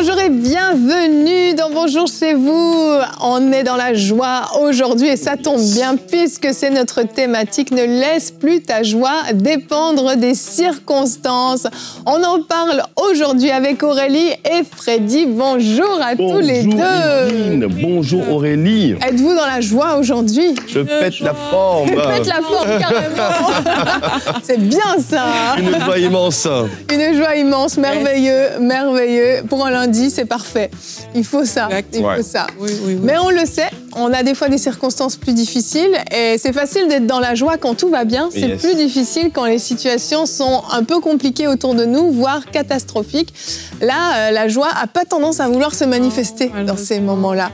Bonjour et bienvenue dans Bonjour chez vous. On est dans la joie aujourd'hui et ça tombe bien puisque c'est notre thématique. Ne laisse plus ta joie dépendre des circonstances. On en parle aujourd'hui avec Aurélie et Freddy. Bonjour à tous les deux. Evelyne. Bonjour Aurélie. Êtes-vous dans la joie aujourd'hui? Je pète la forme. Je pète la forme carrément. C'est bien ça. Une joie immense. Une joie immense, merveilleux, merveilleux. Pour un lundi, c'est parfait. Il faut ça. Il faut ça. Oui. Mais on le sait, on a des fois des circonstances plus difficiles et c'est facile d'être dans la joie quand tout va bien. C'est plus difficile quand les situations sont un peu compliquées autour de nous, voire catastrophiques. Là, la joie n'a pas tendance à vouloir se manifester dans ces moments-là.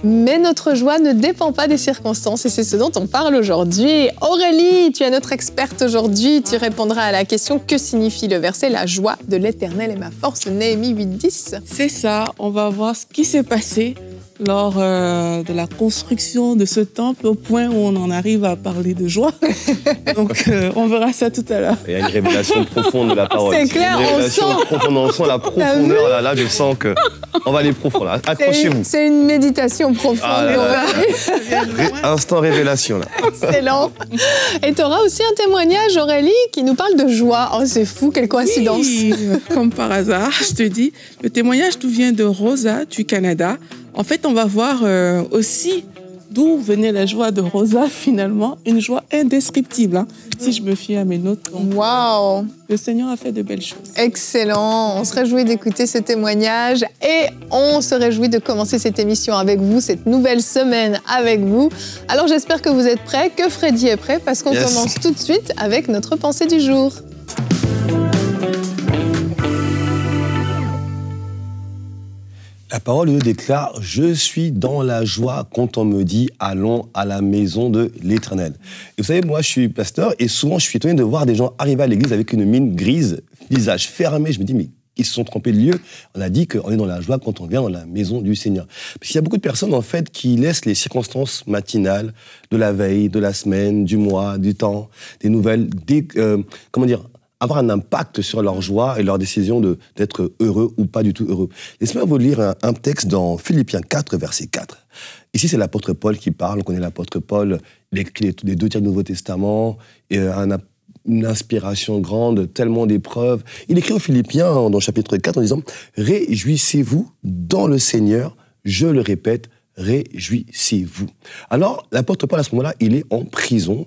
Mais notre joie ne dépend pas des circonstances et c'est ce dont on parle aujourd'hui. Aurélie, tu es notre experte aujourd'hui. Tu répondras à la question: que signifie le verset « La joie de l'Éternel est ma force » Néhémie 8:10. C'est ça, on va voir ce qui s'est passé lors de la construction de ce temple au point où on en arrive à parler de joie. Donc, on verra ça tout à l'heure. Il y a une révélation profonde de la parole. C'est clair, on sent la profondeur. Là, je sens qu'on va aller profond. Là. Accrochez-vous. C'est une méditation profonde. Instant révélation. Là. Excellent. Et tu auras aussi un témoignage, Aurélie, qui nous parle de joie. Oh, c'est fou, quelle coïncidence. Oui, comme par hasard, je te dis. Le témoignage tout vient de Rosa, du Canada. En fait, on va voir aussi d'où venait la joie de Rosa, finalement. Une joie indescriptible, hein, si je me fie à mes notes. Waouh! Le Seigneur a fait de belles choses. Excellent. On se réjouit d'écouter ce témoignage et on se réjouit de commencer cette émission avec vous, cette nouvelle semaine avec vous. Alors, j'espère que vous êtes prêts, que Freddy est prêt, parce qu'on commence tout de suite avec notre pensée du jour. La parole de Dieu déclare « Je suis dans la joie quand on me dit « Allons à la maison de l'Éternel ». Et vous savez, moi, je suis pasteur et souvent, je suis étonné de voir des gens arriver à l'église avec une mine grise, visage fermé. Je me dis « Mais ils se sont trompés de lieu ». On a dit qu'on est dans la joie quand on vient dans la maison du Seigneur. Parce qu'il y a beaucoup de personnes, en fait, qui laissent les circonstances matinales de la veille, de la semaine, du mois, du temps, des nouvelles, avoir un impact sur leur joie et leur décision d'être heureux ou pas du tout heureux. Laissez-moi vous lire un texte dans Philippiens 4, verset 4. Ici, c'est l'apôtre Paul qui parle. On connaît l'apôtre Paul, il écrit les 2 tiers du Nouveau Testament, et une inspiration grande, tellement d'épreuves. Il écrit aux Philippiens, dans le chapitre 4, en disant « Réjouissez-vous dans le Seigneur, je le répète, réjouissez-vous ». Alors, l'apôtre Paul, à ce moment-là, il est en prison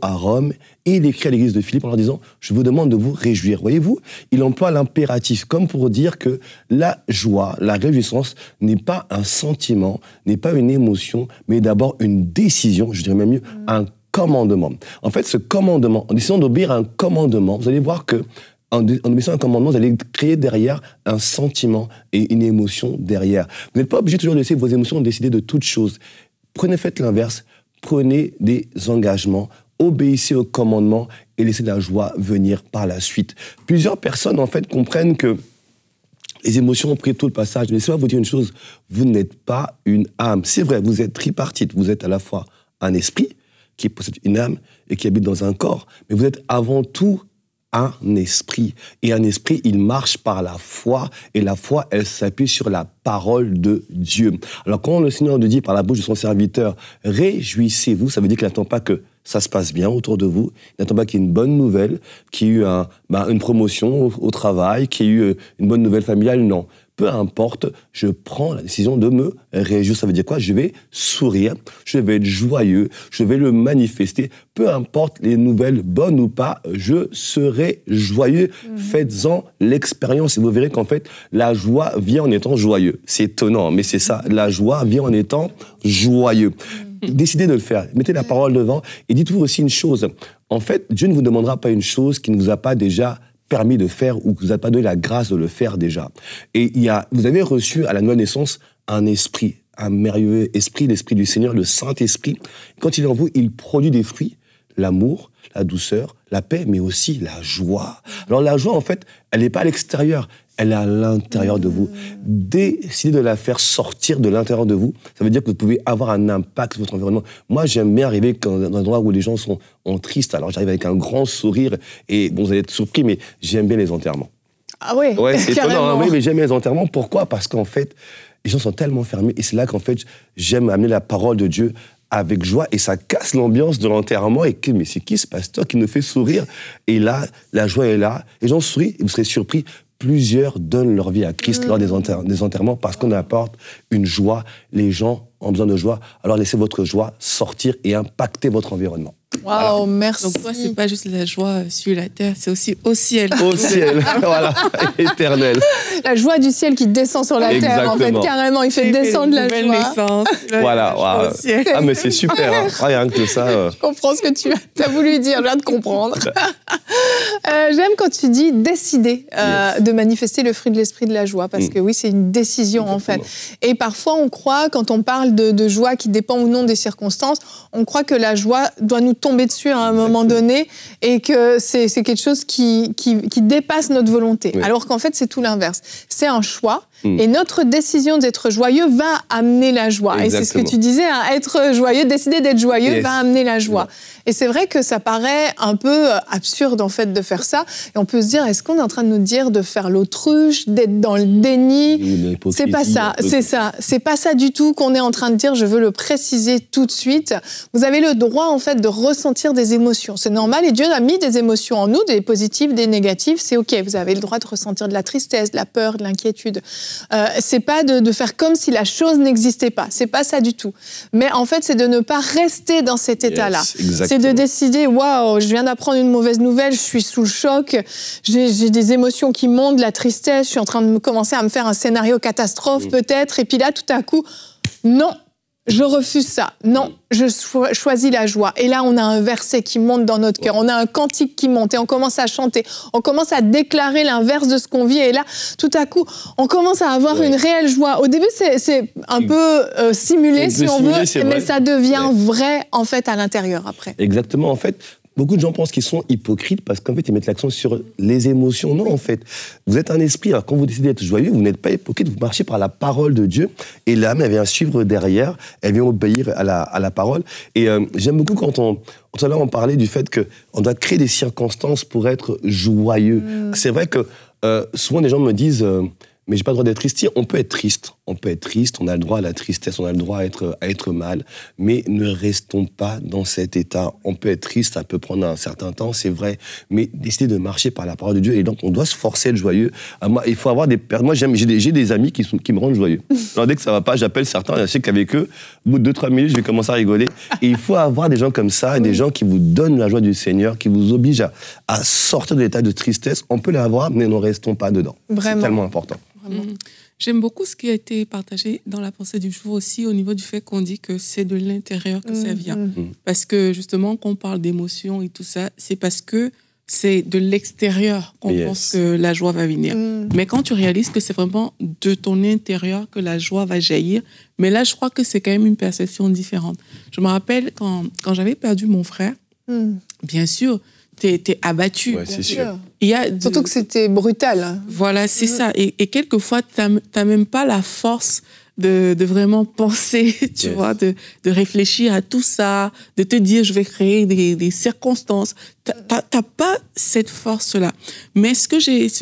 à Rome, et il écrit à l'église de Philippe en leur disant « Je vous demande de vous réjouir ». Voyez-vous, il emploie l'impératif comme pour dire que la joie, la réjouissance n'est pas un sentiment, n'est pas une émotion, mais d'abord une décision, je dirais même mieux, un commandement. En fait, ce commandement, en décidant d'obéir à un commandement, vous allez voir que en obéissant à un commandement, vous allez créer derrière un sentiment et une émotion derrière. Vous n'êtes pas obligé toujours de laisser vos émotions décider de toutes choses. Faites l'inverse, prenez des engagements, obéissez au commandement et laissez la joie venir par la suite. Plusieurs personnes, en fait, comprennent que les émotions ont pris tout le passage. Laissez-moi vous dire une chose, vous n'êtes pas une âme. C'est vrai, vous êtes tripartite, vous êtes à la fois un esprit qui possède une âme et qui habite dans un corps, mais vous êtes avant tout un esprit. Et un esprit, il marche par la foi. Et la foi, elle s'appuie sur la parole de Dieu. Alors, quand le Seigneur nous dit par la bouche de son serviteur, réjouissez-vous, ça veut dire qu'il n'attend pas que ça se passe bien autour de vous. Il n'attend pas qu'il y ait une bonne nouvelle, qu'il y ait eu une promotion au travail, qu'il y ait eu une bonne nouvelle familiale. Non. Peu importe, je prends la décision de me réjouir. Ça veut dire quoi? Je vais sourire, je vais être joyeux, je vais le manifester. Peu importe les nouvelles, bonnes ou pas, je serai joyeux. Faites-en l'expérience et vous verrez qu'en fait, la joie vient en étant joyeux. C'est étonnant, mais c'est ça. La joie vient en étant joyeux. Décidez de le faire. Mettez la parole devant et dites-vous aussi une chose. En fait, Dieu ne vous demandera pas une chose qu'il ne vous a pas déjà permis de faire ou que vous n'avez pas donné la grâce de le faire déjà. Et vous avez reçu à la nouvelle naissance un esprit, un merveilleux esprit, l'esprit du Seigneur, le Saint-Esprit. Quand il est en vous, il produit des fruits, l'amour, la douceur, la paix, mais aussi la joie. Alors la joie, en fait, elle n'est pas à l'extérieur, elle est à l'intérieur de vous. Décidez de la faire sortir de l'intérieur de vous. Ça veut dire que vous pouvez avoir un impact sur votre environnement. Moi, j'aime bien arriver dans un endroit où les gens sont tristes. Alors j'arrive avec un grand sourire et bon, vous allez être surpris, mais j'aime bien les enterrements. Ah oui, ouais, c'est étonnant. Oui, mais j'aime les enterrements. Pourquoi? Parce qu'en fait, les gens sont tellement fermés. Et c'est là qu'en fait, j'aime amener la parole de Dieu avec joie. Et ça casse l'ambiance de l'enterrement. Et mais c'est qui ce pasteur qui nous fait sourire? Et là, la joie est là. Les gens sourient. Et vous serez surpris. Plusieurs donnent leur vie à Christ lors des enterrements parce qu'on apporte une joie. Les gens ont besoin de joie. Alors laissez votre joie sortir et impacter votre environnement. Waouh, merci. Donc toi, c'est pas juste la joie sur la terre, c'est aussi au ciel. Au ciel, voilà, éternel. La joie du ciel qui descend sur la terre, en fait, carrément. Il fait descendre la joie. Naissance, voilà, wow. Ah, mais c'est super, hein. Rien que ça. Je comprends ce que tu as voulu dire, je viens de comprendre. J'aime quand tu dis décider de manifester le fruit de l'esprit de la joie, parce que oui, c'est une décision, en fait. Et parfois, on croit, quand on parle de joie qui dépend ou non des circonstances, on croit que la joie doit nous tomber dessus à un moment donné et que c'est quelque chose qui dépasse notre volonté. Oui. Alors qu'en fait, c'est tout l'inverse. C'est un choix et notre décision d'être joyeux va amener la joie. Exactement. Et c'est ce que tu disais, hein, être joyeux, décider d'être joyeux va amener la joie. Et c'est vrai que ça paraît un peu absurde, en fait, de faire ça. Et on peut se dire, est-ce qu'on est en train de nous dire de faire l'autruche, d'être dans le déni? C'est pas ça, c'est ça. C'est pas ça du tout qu'on est en train de dire, je veux le préciser tout de suite. Vous avez le droit, en fait, de ressentir des émotions. C'est normal, et Dieu a mis des émotions en nous, des positives, des négatives, c'est OK. Vous avez le droit de ressentir de la tristesse, de la peur, de l'inquiétude. C'est pas de faire comme si la chose n'existait pas. C'est pas ça du tout. Mais en fait, c'est de ne pas rester dans cet état-là. C'est de décider, waouh, je viens d'apprendre une mauvaise nouvelle, je suis sous le choc, j'ai des émotions qui montent, de la tristesse, je suis en train de commencer à me faire un scénario catastrophe peut-être, et puis là, tout à coup, non, je refuse ça. Non, je choisis la joie. Et là, on a un verset qui monte dans notre cœur. On a un cantique qui monte et on commence à chanter. On commence à déclarer l'inverse de ce qu'on vit. Et là, tout à coup, on commence à avoir une réelle joie. Au début, c'est un peu simulé, si on veut, mais ça devient vrai, en fait, à l'intérieur après. Exactement. En fait, beaucoup de gens pensent qu'ils sont hypocrites parce qu'en fait, ils mettent l'accent sur les émotions. Non, en fait, vous êtes un esprit. Alors, quand vous décidez d'être joyeux, vous n'êtes pas hypocrite, vous marchez par la parole de Dieu. Et l'âme, elle vient suivre derrière, elle vient obéir à la parole. Et j'aime beaucoup quand tout à l'heure, on parlait du fait qu'on doit créer des circonstances pour être joyeux. C'est vrai que souvent, les gens me disent... mais j'ai pas le droit d'être triste. On peut être triste. On peut être triste. On a le droit à la tristesse. On a le droit à être mal. Mais ne restons pas dans cet état. On peut être triste. Ça peut prendre un certain temps, c'est vrai. Mais décider de marcher par la parole de Dieu. Et donc, on doit se forcer à être joyeux. Moi, il faut avoir moi, j'ai des amis qui me rendent joyeux. Alors, dès que ça va pas, j'appelle certains. Je sais qu'avec eux, au bout de 2-3 minutes, je vais commencer à rigoler. Et il faut avoir des gens comme ça, des gens qui vous donnent la joie du Seigneur, qui vous obligent à sortir de l'état de tristesse. On peut l'avoir, mais ne restons pas dedans. Vraiment. C'est tellement important. J'aime beaucoup ce qui a été partagé dans la pensée du jour aussi au niveau du fait qu'on dit que c'est de l'intérieur que ça vient. Parce que justement, quand on parle d'émotions et tout ça, c'est parce que c'est de l'extérieur qu'on pense que la joie va venir. Mais quand tu réalises que c'est vraiment de ton intérieur que la joie va jaillir, mais là, je crois que c'est quand même une perception différente. Je me rappelle quand j'avais perdu mon frère, bien sûr, t'es abattu. Ouais, c'est sûr. Surtout que c'était brutal. Voilà, c'est ça. Et quelquefois, t'as même pas la force de vraiment penser, tu vois, de réfléchir à tout ça, de te dire, je vais créer des circonstances. T'as pas cette force-là. Mais ce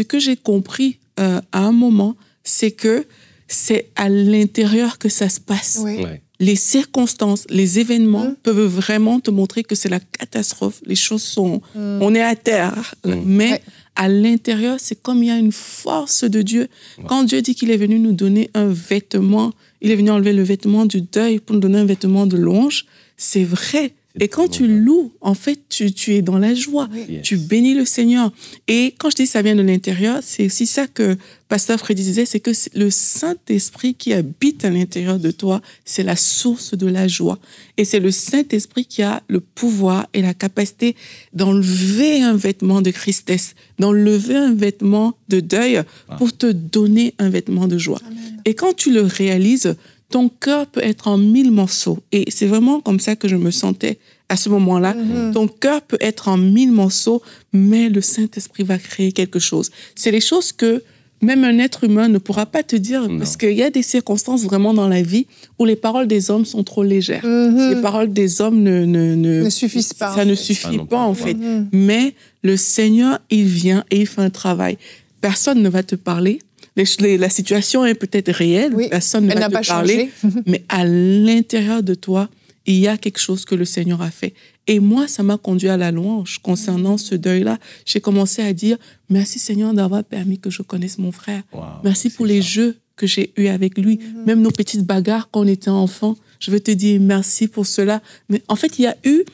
que j'ai compris à un moment, c'est que c'est à l'intérieur que ça se passe. Oui. Ouais. Les circonstances, les événements peuvent vraiment te montrer que c'est la catastrophe. Les choses sont... On est à terre. Mais à l'intérieur, c'est comme il y a une force de Dieu. Quand Dieu dit qu'il est venu nous donner un vêtement, il est venu enlever le vêtement du deuil pour nous donner un vêtement de louange, c'est vrai. Et quand tu loues, en fait, tu es dans la joie. Tu bénis le Seigneur. Et quand je dis ça vient de l'intérieur, c'est aussi ça que Pasteur Freddy disait, c'est que le Saint-Esprit qui habite à l'intérieur de toi, c'est la source de la joie. Et c'est le Saint-Esprit qui a le pouvoir et la capacité d'enlever un vêtement de tristesse, d'enlever un vêtement de deuil pour te donner un vêtement de joie. Amen. Et quand tu le réalises, ton cœur peut être en 1000 morceaux. Et c'est vraiment comme ça que je me sentais à ce moment-là. Ton cœur peut être en 1000 morceaux, mais le Saint-Esprit va créer quelque chose. C'est les choses que même un être humain ne pourra pas te dire, parce qu'il y a des circonstances vraiment dans la vie où les paroles des hommes sont trop légères. Les paroles des hommes ne suffisent pas. Ça ne suffit pas, en fait. Mais le Seigneur, il vient et il fait un travail. personne ne va te parler. La situation est peut-être réelle, personne ne va te parler, mais à l'intérieur de toi, il y a quelque chose que le Seigneur a fait. Et moi, ça m'a conduit à la louange concernant ce deuil-là. J'ai commencé à dire, merci Seigneur d'avoir permis que je connaisse mon frère. Wow, merci pour les jeux que j'ai eus avec lui. Même nos petites bagarres quand on était enfants. Je veux te dire merci pour cela. Mais en fait, il y a eu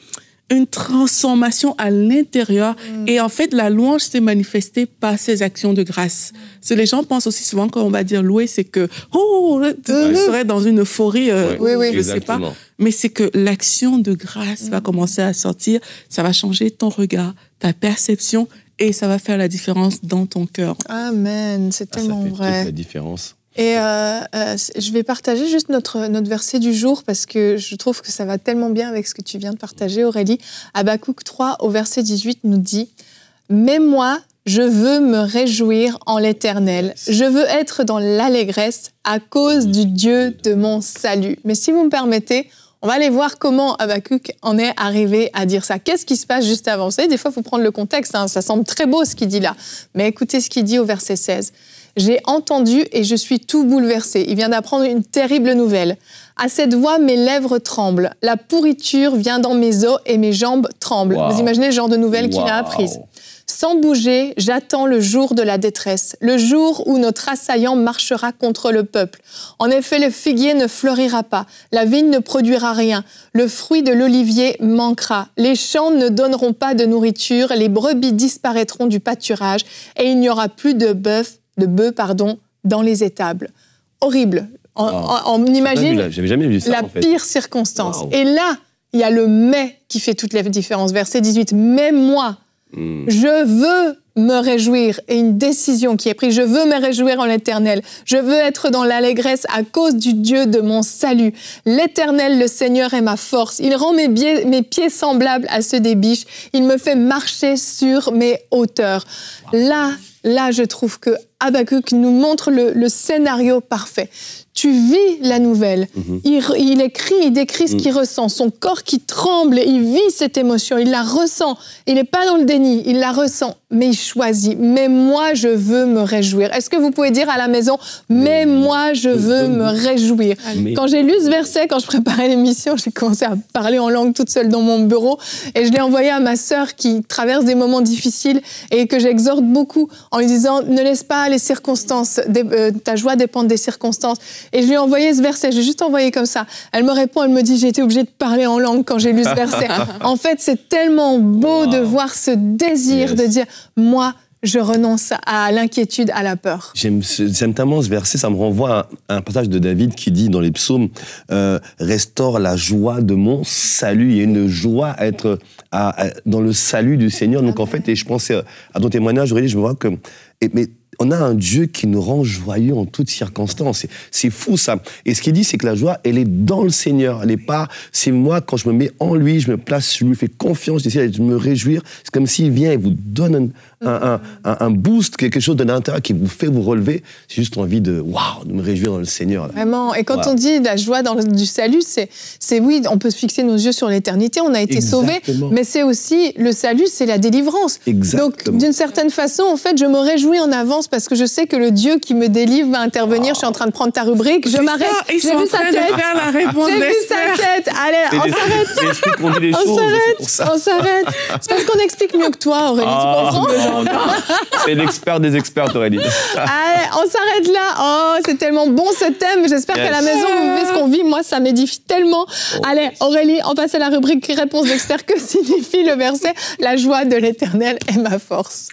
une transformation à l'intérieur. Et en fait, la louange s'est manifestée par ces actions de grâce. Parce que les gens pensent aussi souvent quand on va dire louer, c'est que, tu serais dans une euphorie, je ne sais pas. Mais c'est que l'action de grâce va commencer à sortir. Ça va changer ton regard, ta perception, et ça va faire la différence dans ton cœur. Amen, c'est tellement vrai. Ça fait toute la différence. Et je vais partager juste notre verset du jour parce que je trouve que ça va tellement bien avec ce que tu viens de partager, Aurélie. Habakkuk 3, au verset 18, nous dit « Mais moi, je veux me réjouir en l'Éternel. Je veux être dans l'allégresse à cause du Dieu de mon salut. » Mais si vous me permettez, on va aller voir comment Habakkuk en est arrivé à dire ça. Qu'est-ce qui se passe juste avant? Vous savez, des fois, il faut prendre le contexte. Hein, ça semble très beau ce qu'il dit là. Mais écoutez ce qu'il dit au verset 16. J'ai entendu et je suis tout bouleversé. Il vient d'apprendre une terrible nouvelle. À cette voix, mes lèvres tremblent. La pourriture vient dans mes os et mes jambes tremblent. Wow. Vous imaginez le genre de nouvelle qu'il a apprise. Sans bouger, j'attends le jour de la détresse, le jour où notre assaillant marchera contre le peuple. En effet, le figuier ne fleurira pas, la vigne ne produira rien, le fruit de l'olivier manquera, les champs ne donneront pas de nourriture, les brebis disparaîtront du pâturage et il n'y aura plus de bœufs dans les étables. Horrible. On imagine jamais vu ça, la pire circonstance. Wow. Et là, il y a le « mais » qui fait toute la différence. Verset 18, « Mais moi, je veux me réjouir » et une décision qui est prise. « Je veux me réjouir en l'Éternel. Je veux être dans l'allégresse à cause du Dieu de mon salut. L'Éternel, le Seigneur, est ma force. Il rend mes pieds semblables à ceux des biches. Il me fait marcher sur mes hauteurs. » Là, je trouve que Habakkuk nous montre le scénario parfait. Tu vis la nouvelle. Il écrit, il décrit ce qu'il ressent. Son corps qui tremble, il vit cette émotion, il la ressent. Il n'est pas dans le déni, il la ressent, mais il choisit. Mais moi, je veux me réjouir. Est-ce que vous pouvez dire à la maison, mais moi, je veux me réjouir? Quand j'ai lu ce verset, quand je préparais l'émission, j'ai commencé à parler en langue toute seule dans mon bureau et je l'ai envoyé à ma sœur qui traverse des moments difficiles et que j'exhorte beaucoup en lui disant, ne laisse pas les circonstances, ta joie dépend des circonstances. Et je lui ai envoyé ce verset, j'ai juste envoyé comme ça. Elle me répond, elle me dit, j'ai été obligée de parler en langue quand j'ai lu ce verset. En fait, c'est tellement beau de voir ce désir de dire, moi, je renonce à l'inquiétude, à la peur. J'aime tellement ce verset, ça me renvoie à un passage de David qui dit dans les psaumes, restaure la joie de mon salut. Il y a une joie à être dans le salut du Seigneur. Donc en fait, et je pensais à ton témoignage, Aurélie, je me vois que... Mais on a un Dieu qui nous rend joyeux en toutes circonstances. C'est fou, ça. Et ce qu'il dit, c'est que la joie, elle est dans le Seigneur. Elle n'est pas... C'est moi, quand je me mets en lui, je me place, je lui fais confiance, j'essaie de me réjouir. C'est comme s'il vient et vous donne un boost, quelque chose de l'intérieur qui vous fait vous relever. C'est juste envie de me réjouir dans le Seigneur. Là. Vraiment. Et quand on dit la joie du salut, c'est oui, on peut fixer nos yeux sur l'éternité, on a été sauvés, mais c'est aussi, le salut, c'est la délivrance. Exactement. Donc, d'une certaine façon, en fait, je me réjouis en avance parce que je sais que le Dieu qui me délivre va intervenir. Je suis en train de prendre ta rubrique, je m'arrête. J'ai vu sa tête. J'ai vu sa tête. Allez, on s'arrête. On s'arrête. C'est parce qu'on explique mieux que toi, Aurélie, tu comprends? C'est l'expert des experts, Aurélie. Allez, on s'arrête là. Oh, c'est tellement bon ce thème. J'espère qu'à la maison, vous vivez ce qu'on vit. Moi, ça m'édifie tellement. Allez, Aurélie, on passe à la rubrique réponse d'expert. Que signifie le verset « La joie de l'Éternel est ma force ».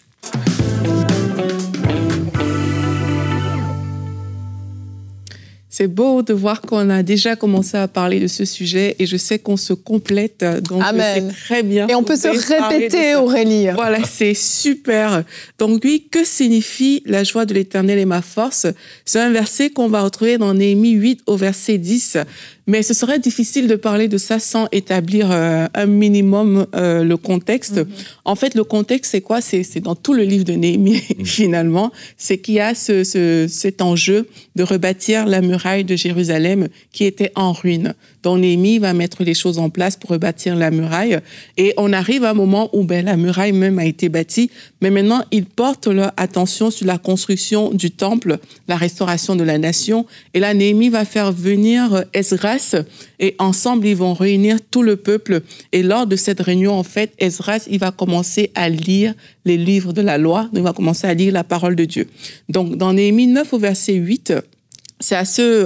C'est beau de voir qu'on a déjà commencé à parler de ce sujet et je sais qu'on se complète, donc c'est très bien. Et on peut se répéter, Aurélie. Voilà, c'est super. Donc oui, que signifie la joie de l'Éternel est ma force? C'est un verset qu'on va retrouver dans Néhémie 8 au verset 10. Mais ce serait difficile de parler de ça sans établir un minimum le contexte. En fait, le contexte, c'est quoi? C'est dans tout le livre de Néhémie, finalement. C'est qu'il y a cet enjeu de rebâtir la muraille de Jérusalem qui était en ruine. Donc, Néhémie va mettre les choses en place pour rebâtir la muraille. Et on arrive à un moment où la muraille même a été bâtie. Mais maintenant, ils portent leur attention sur la construction du temple, la restauration de la nation. Et là, Néhémie va faire venir Esdras. Et ensemble, ils vont réunir tout le peuple. Et lors de cette réunion, en fait, Esdras, il va commencer à lire les livres de la loi. Donc, il va commencer à lire la parole de Dieu. Donc, dans Néhémie 9 au verset 8,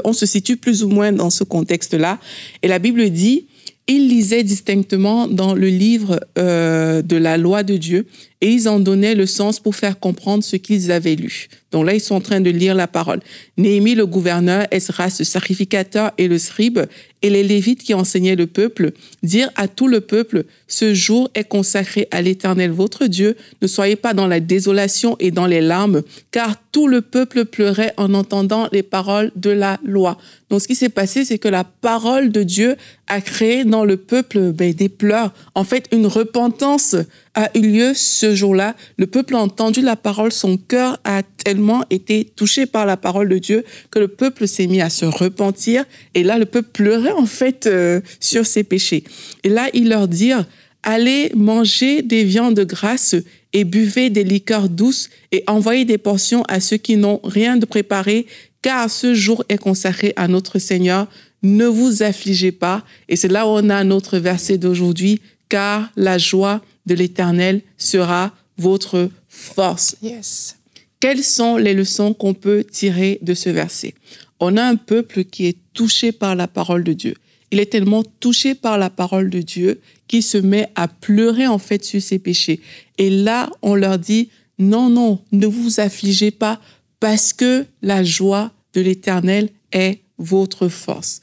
on se situe plus ou moins dans ce contexte-là. Et la Bible dit, ils lisaient distinctement dans le livre de la loi de Dieu et ils en donnaient le sens pour faire comprendre ce qu'ils avaient lu. Donc là, ils sont en train de lire la parole. Néhémie, le gouverneur, Esdras, le sacrificateur et le scribe, et les Lévites qui enseignaient le peuple, dirent à tout le peuple, « Ce jour est consacré à l'Éternel votre Dieu. Ne soyez pas dans la désolation et dans les larmes, car tout le peuple pleurait en entendant les paroles de la loi. » Donc, ce qui s'est passé, c'est que la parole de Dieu a créé dans le peuple des pleurs. En fait, une repentance a eu lieu ce jour-là. Le peuple a entendu la parole, son cœur a tellement été touché par la parole de Dieu que le peuple s'est mis à se repentir. Et là, le peuple pleurait en fait sur ses péchés. Et là, ils leur dirent, allez manger des viandes grasses et buvez des liqueurs douces et envoyez des portions à ceux qui n'ont rien de préparé, car ce jour est consacré à notre Seigneur. Ne vous affligez pas. Et c'est là où on a notre verset d'aujourd'hui, car la joie de l'Éternel sera votre force. Yes. Quelles sont les leçons qu'on peut tirer de ce verset? On a un peuple qui est touché par la parole de Dieu. Il est tellement touché par la parole de Dieu qu'il se met à pleurer en fait sur ses péchés. Et là, on leur dit, non, ne vous affligez pas parce que la joie de l'Éternel est votre force.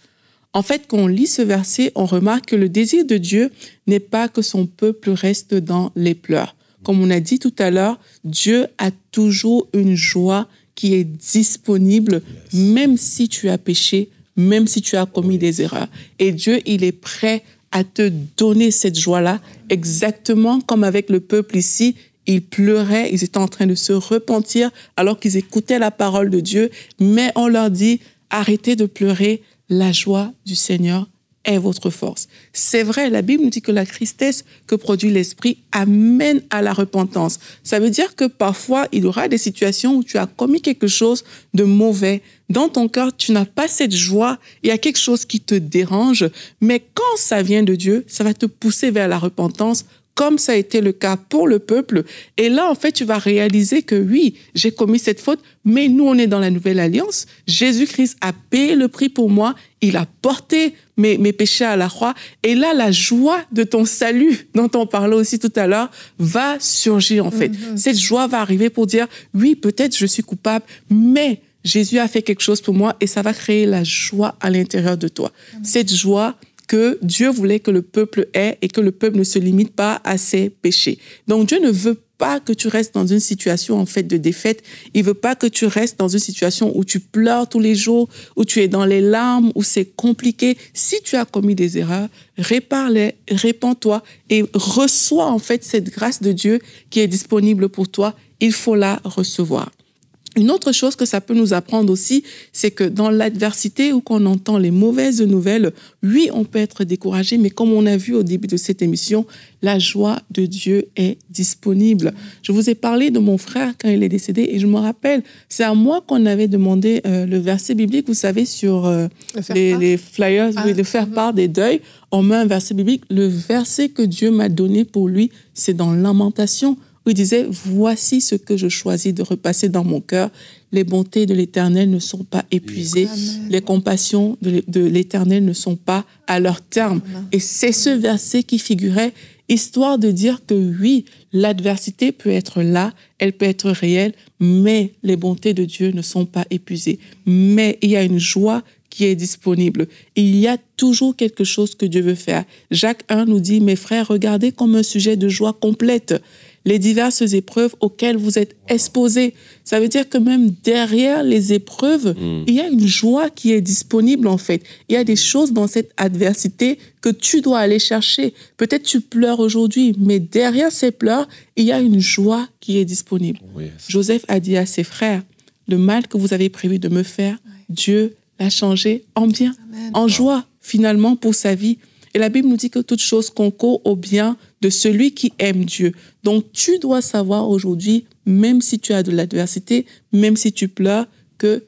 En fait, quand on lit ce verset, on remarque que le désir de Dieu n'est pas que son peuple reste dans les pleurs. Comme on a dit tout à l'heure, Dieu a toujours une joie qui est disponible, même si tu as péché, même si tu as commis des erreurs. Et Dieu, il est prêt à te donner cette joie-là, exactement comme avec le peuple ici. Ils pleuraient, ils étaient en train de se repentir alors qu'ils écoutaient la parole de Dieu, mais on leur dit, arrêtez de pleurer, la joie du Seigneur est votre force. C'est vrai, la Bible nous dit que la tristesse que produit l'esprit amène à la repentance. Ça veut dire que parfois, il y aura des situations où tu as commis quelque chose de mauvais. Dans ton cœur, tu n'as pas cette joie, il y a quelque chose qui te dérange, mais quand ça vient de Dieu, ça va te pousser vers la repentance, comme ça a été le cas pour le peuple. Et là, en fait, tu vas réaliser que oui, j'ai commis cette faute, mais nous, on est dans la nouvelle alliance. Jésus-Christ a payé le prix pour moi. Il a porté mes péchés à la croix. Et là, la joie de ton salut, dont on parlait aussi tout à l'heure, va surgir, en fait. Cette joie va arriver pour dire, oui, peut-être je suis coupable, mais Jésus a fait quelque chose pour moi et ça va créer la joie à l'intérieur de toi. Cette joie que Dieu voulait que le peuple ait et que le peuple ne se limite pas à ses péchés. Donc Dieu ne veut pas que tu restes dans une situation en fait de défaite. Il veut pas que tu restes dans une situation où tu pleures tous les jours, où tu es dans les larmes, où c'est compliqué. Si tu as commis des erreurs, répare-les, répands-toi et reçois en fait cette grâce de Dieu qui est disponible pour toi. Il faut la recevoir. Une autre chose que ça peut nous apprendre aussi, c'est que dans l'adversité où qu'on entend les mauvaises nouvelles, oui, on peut être découragé, mais comme on a vu au début de cette émission, la joie de Dieu est disponible. Je vous ai parlé de mon frère quand il est décédé et je me rappelle, c'est à moi qu'on avait demandé le verset biblique, vous savez, sur les flyers, de faire part des deuils. On met un verset biblique. Le verset que Dieu m'a donné pour lui, c'est dans Lamentation, où il disait, voici ce que je choisis de repasser dans mon cœur. Les bontés de l'Éternel ne sont pas épuisées. Amen. Les compassions de l'Éternel ne sont pas à leur terme. Amen. Et c'est ce verset qui figurait, histoire de dire que oui, l'adversité peut être là, elle peut être réelle, mais les bontés de Dieu ne sont pas épuisées. Mais il y a une joie qui est disponible. Il y a toujours quelque chose que Dieu veut faire. Jacques 1 nous dit, mes frères, regardez comme un sujet de joie complète les diverses épreuves auxquelles vous êtes exposés. Ça veut dire que même derrière les épreuves, il y a une joie qui est disponible en fait. Il y a des choses dans cette adversité que tu dois aller chercher. Peut-être tu pleures aujourd'hui, mais derrière ces pleurs, il y a une joie qui est disponible. Oh, yes. Joseph a dit à ses frères, le mal que vous avez prévu de me faire, Dieu l'a changé en bien, Amen. En joie. finalement pour sa vie. Et la Bible nous dit que toute chose concourt au bien de celui qui aime Dieu. Donc, tu dois savoir aujourd'hui, même si tu as de l'adversité, même si tu pleures, qu'il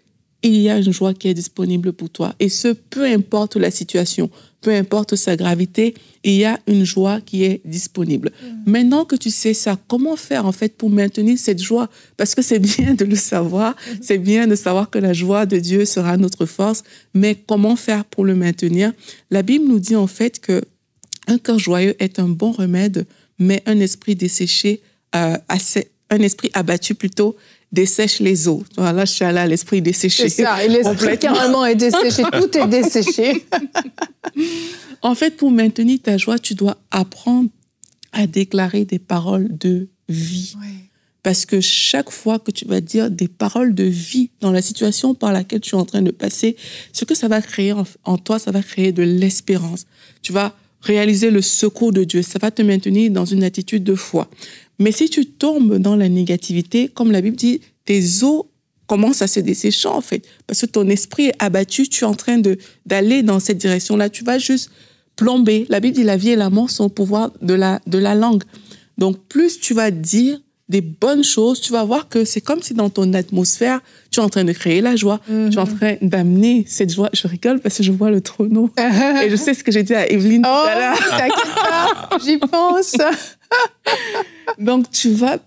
y a une joie qui est disponible pour toi. Et ce, peu importe la situation, peu importe sa gravité, il y a une joie qui est disponible. Maintenant que tu sais ça, comment faire en fait pour maintenir cette joie? Parce que c'est bien de le savoir, c'est bien de savoir que la joie de Dieu sera notre force, mais comment faire pour le maintenir? La Bible nous dit en fait que un cœur joyeux est un bon remède, mais un esprit desséché, un esprit abattu plutôt, dessèche les eaux. Voilà, je suis allée à l'esprit desséché. C'est ça, et l'esprit carrément est desséché, tout est desséché. En fait, pour maintenir ta joie, tu dois apprendre à déclarer des paroles de vie. Ouais. Parce que chaque fois que tu vas dire des paroles de vie dans la situation par laquelle tu es en train de passer, ce que ça va créer en toi, ça va créer de l'espérance. Tu vas réaliser le secours de Dieu. Ça va te maintenir dans une attitude de foi. Mais si tu tombes dans la négativité, comme la Bible dit, tes eaux commencent à se dessécher en fait. Parce que ton esprit est abattu, tu es en train d'aller dans cette direction-là. Tu vas juste plomber. La Bible dit la vie et la mort sont au pouvoir de la langue. Donc plus tu vas dire des bonnes choses, tu vas voir que c'est comme si dans ton atmosphère, tu es en train de créer la joie, tu es en train d'amener cette joie. Je rigole parce que je vois le trôneau et je sais ce que j'ai dit à Evelyne tout à l'heure. T'inquiète pas, j'y pense. Donc,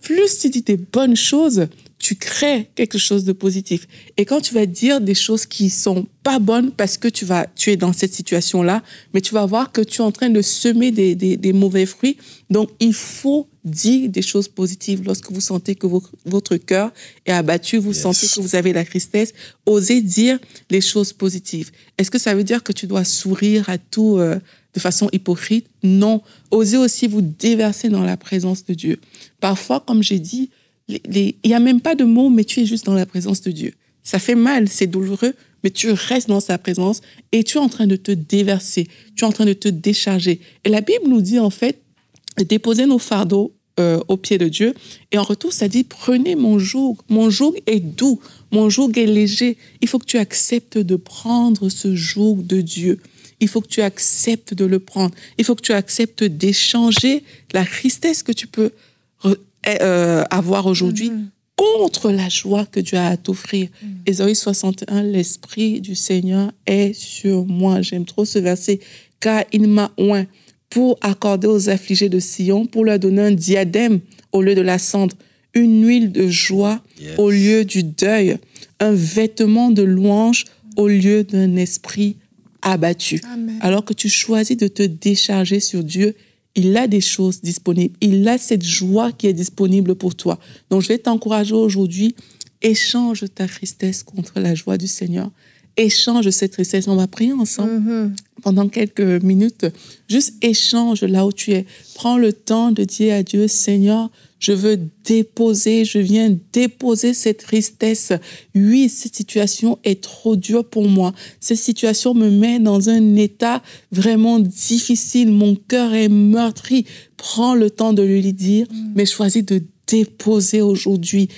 plus tu dis des bonnes choses, tu crées quelque chose de positif. Et quand tu vas dire des choses qui sont pas bonnes parce que tu es dans cette situation-là, mais tu vas voir que tu es en train de semer des mauvais fruits. Donc, il faut dire des choses positives. Lorsque vous sentez que votre cœur est abattu, vous sentez que vous avez la tristesse, osez dire les choses positives. Est-ce que ça veut dire que tu dois sourire à tout de façon hypocrite? Non. Osez aussi vous déverser dans la présence de Dieu. Parfois, comme j'ai dit, il n'y a même pas de mots, mais tu es juste dans la présence de Dieu. Ça fait mal, c'est douloureux, mais tu restes dans sa présence et tu es en train de te déverser, tu es en train de te décharger. Et la Bible nous dit en fait, de déposer nos fardeaux au pied de Dieu. Et en retour, ça dit, prenez mon joug. Mon joug est doux, mon joug est léger. Il faut que tu acceptes de prendre ce joug de Dieu. Il faut que tu acceptes de le prendre. Il faut que tu acceptes d'échanger la tristesse que tu peux avoir aujourd'hui contre la joie que Dieu a à t'offrir. Ésaïe 61, l'Esprit du Seigneur est sur moi. J'aime trop ce verset, car il m'a oint pour accorder aux affligés de Sion, pour leur donner un diadème au lieu de la cendre, une huile de joie au lieu du deuil, un vêtement de louange au lieu d'un esprit abattu. Amen. Alors que tu choisis de te décharger sur Dieu, il a des choses disponibles. Il a cette joie qui est disponible pour toi. Donc, je vais t'encourager aujourd'hui, échange ta tristesse contre la joie du Seigneur. Échange cette tristesse. On va prier ensemble pendant quelques minutes. Juste échange là où tu es. Prends le temps de dire à Dieu, Seigneur, je viens déposer cette tristesse. Oui, cette situation est trop dure pour moi. Cette situation me met dans un état vraiment difficile. Mon cœur est meurtri. Prends le temps de lui dire, mais choisis de déposer aujourd'hui.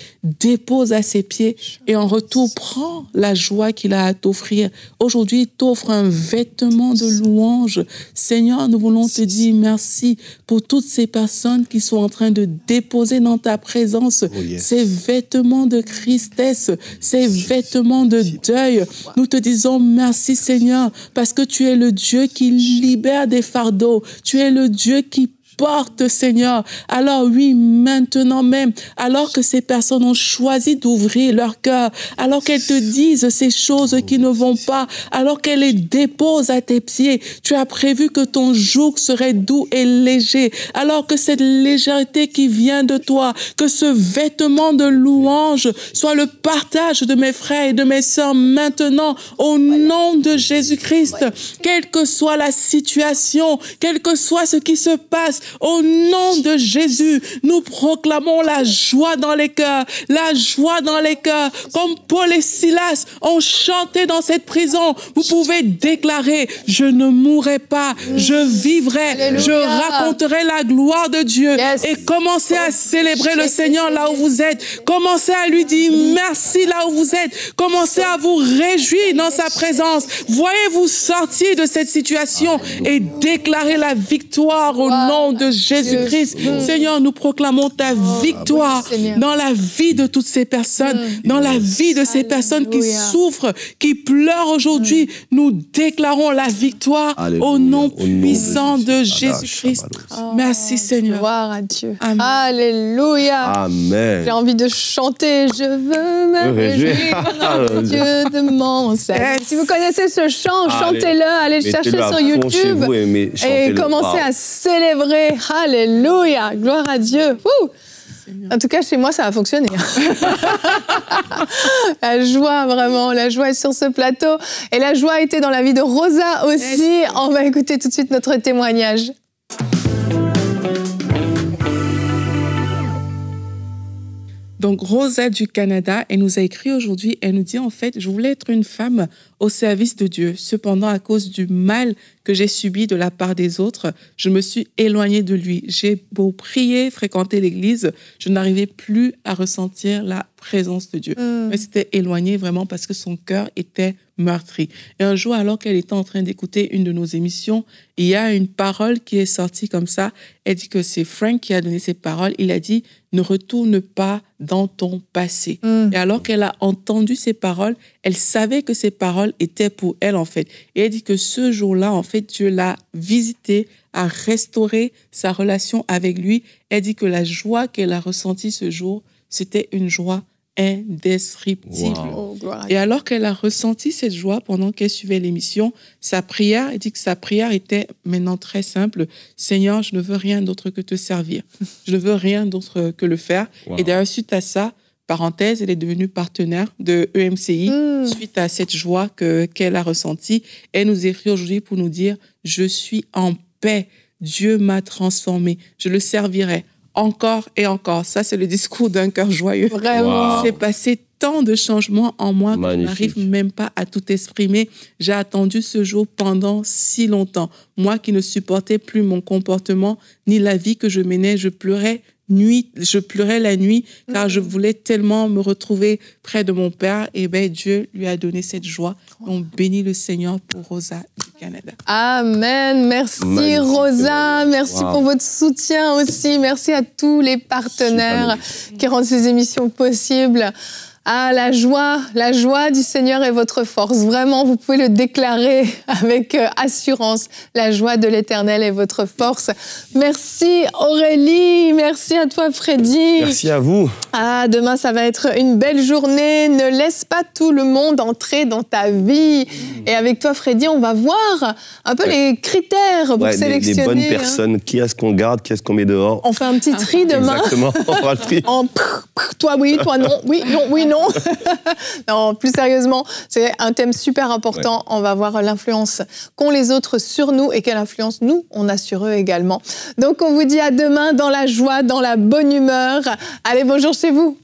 Dépose à ses pieds et en retour, prends la joie qu'il a à t'offrir. Aujourd'hui, il t'offre un vêtement de louange. Seigneur, nous voulons te dire merci pour toutes ces personnes qui sont en train de déposer dans ta présence ces vêtements de tristesse, ces vêtements de deuil. Nous te disons merci, Seigneur, parce que tu es le Dieu qui libère des fardeaux. Tu es le Dieu qui porte, Seigneur. Alors oui, maintenant même, alors que ces personnes ont choisi d'ouvrir leur cœur, alors qu'elles te disent ces choses qui ne vont pas, alors qu'elles les déposent à tes pieds, tu as prévu que ton joug serait doux et léger, alors que cette légèreté qui vient de toi, que ce vêtement de louange soit le partage de mes frères et de mes sœurs maintenant, au nom de Jésus-Christ, quelle que soit la situation, quel que soit ce qui se passe, Au nom de Jésus, nous proclamons la joie dans les cœurs, la joie dans les cœurs. Comme Paul et Silas ont chanté dans cette prison, vous pouvez déclarer, je ne mourrai pas, je vivrai, Alléluia. je raconterai la gloire de Dieu. Yes. Et commencez à célébrer le Seigneur là où vous êtes. Commencez à lui dire merci là où vous êtes. Commencez à vous réjouir dans sa présence. Voyez-vous sortir de cette situation et déclarer la victoire au nom de Jésus-Christ. Seigneur, nous proclamons ta victoire dans la vie de toutes ces personnes, dans la vie de ces personnes qui souffrent, qui pleurent aujourd'hui. Nous déclarons la victoire au nom puissant de Jésus-Christ. Merci Seigneur. Gloire à Dieu. Amen. Alléluia. Amen. J'ai envie de chanter. Je veux me réjouir, Dieu de mon salut. Si vous connaissez ce chant, chantez-le, allez le chercher sur YouTube et commencez à célébrer. Alléluia. Gloire à Dieu. Ouh. En tout cas, chez moi, ça a fonctionné. La joie, vraiment, la joie est sur ce plateau. Et la joie a été dans la vie de Rosa aussi. On va écouter tout de suite notre témoignage. Donc, Rosa du Canada, elle nous a écrit aujourd'hui, elle nous dit en fait, je voulais être une femme au service de Dieu. Cependant, à cause du mal que j'ai subi de la part des autres, je me suis éloignée de lui. J'ai beau prier, fréquenter l'église, je n'arrivais plus à ressentir la présence de Dieu. Elle s'était éloignée vraiment parce que son cœur était meurtri. Et un jour, alors qu'elle était en train d'écouter une de nos émissions, il y a une parole qui est sortie comme ça. Elle dit que c'est Frank qui a donné ces paroles. Il a dit « Ne retourne pas dans ton passé ». Et alors qu'elle a entendu ces paroles, elle savait que ces paroles étaient pour elle, en fait. Et elle dit que ce jour-là, en fait, Dieu l'a visitée, a restauré sa relation avec lui. Elle dit que la joie qu'elle a ressentie ce jour, c'était une joie indescriptible. Wow. Et alors qu'elle a ressenti cette joie pendant qu'elle suivait l'émission, sa prière, elle dit que sa prière était maintenant très simple. Seigneur, je ne veux rien d'autre que te servir. Je ne veux rien d'autre que le faire. Wow. Et d'ailleurs, suite à ça, parenthèse, elle est devenue partenaire de EMCI suite à cette joie qu'elle a ressentie. Elle nous écrit aujourd'hui pour nous dire « Je suis en paix. Dieu m'a transformée. Je le servirai. » Encore et encore. Ça, c'est le discours d'un cœur joyeux. Vraiment. Il s'est passé tant de changements en moi que je n'arrive même pas à tout exprimer. J'ai attendu ce jour pendant si longtemps. Moi qui ne supportais plus mon comportement ni la vie que je menais, je pleurais la nuit car je voulais tellement me retrouver près de mon Père. Et bien, Dieu lui a donné cette joie. On bénit le Seigneur pour Rosa du Canada. Amen. Merci Rosa. Merci pour votre soutien aussi. Merci à tous les partenaires qui rendent ces émissions possibles. Ah, la joie du Seigneur est votre force. Vraiment, vous pouvez le déclarer avec assurance. La joie de l'Éternel est votre force. Merci Aurélie, merci à toi Freddy. Merci à vous. Ah, demain, ça va être une belle journée. Ne laisse pas tout le monde entrer dans ta vie. Et avec toi Freddy, on va voir un peu les critères pour sélectionner. Les bonnes personnes, qui est-ce qu'on garde, qui est-ce qu'on met dehors. On fait un petit tri demain. Exactement, on fera le tri. Toi oui, toi non, oui, non, oui, non. Non, plus sérieusement, c'est un thème super important. On va voir l'influence qu'ont les autres sur nous et quelle influence nous, on a sur eux également. Donc, on vous dit à demain dans la joie, dans la bonne humeur. Allez, bonjour chez vous.